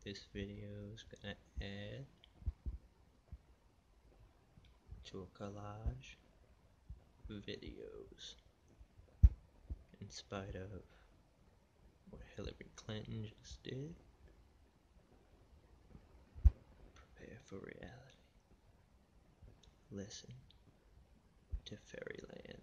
This video is gonna add to a collage videos in spite of what Hillary Clinton just did. Prepare for reality. Listen to Fairyland.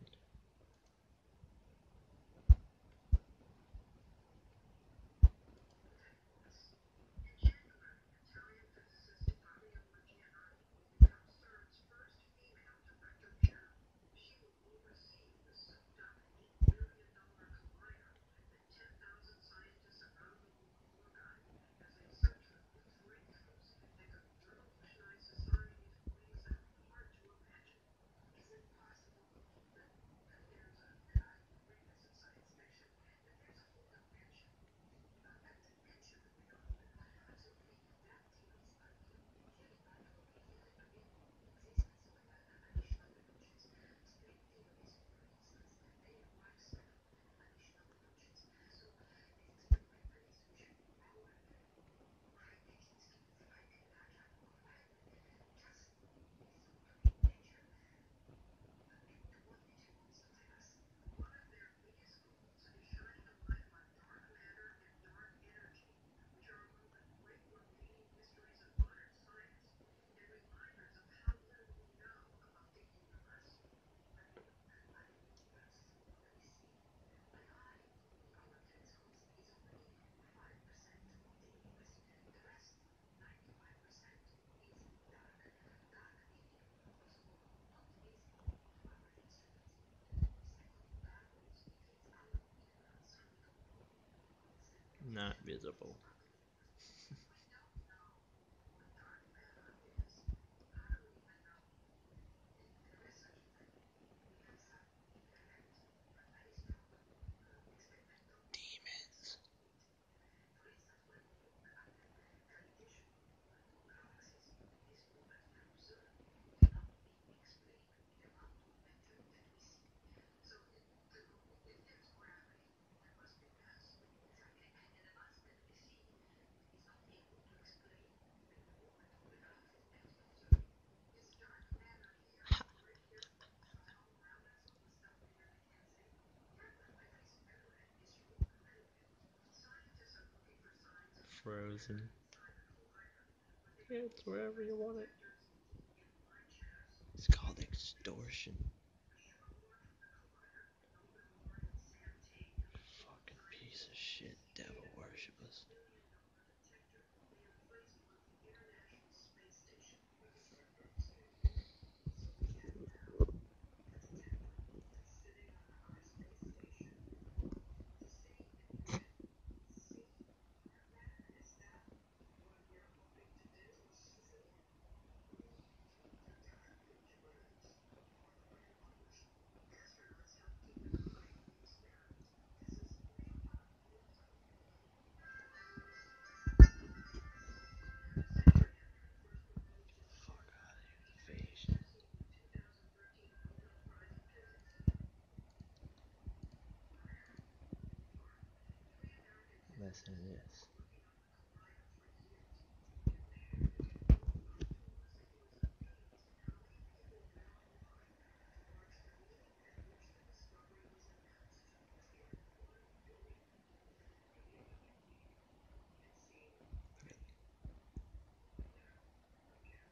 Not visible. Demons. Frozen. It's wherever you want it. It's called extortion. Fucking piece of shit, devil worshippers. Fuck out of invasion. Listen to this.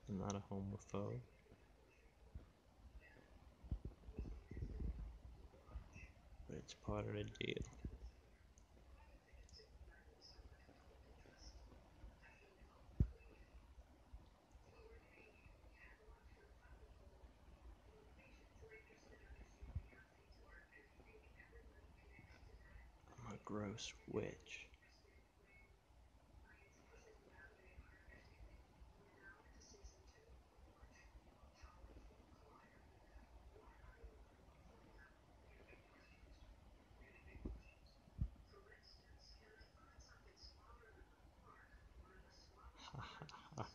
I'm not a homophobe. But it's part of the deal. I'm a gross witch. Ha ha ha.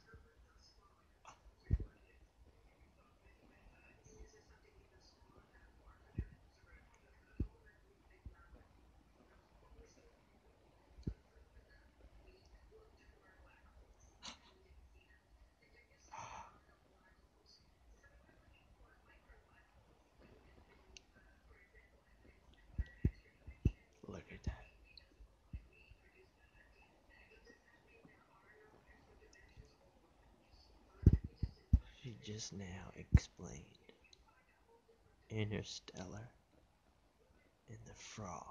just now explained Interstellar and the fraud.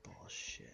Bullshit.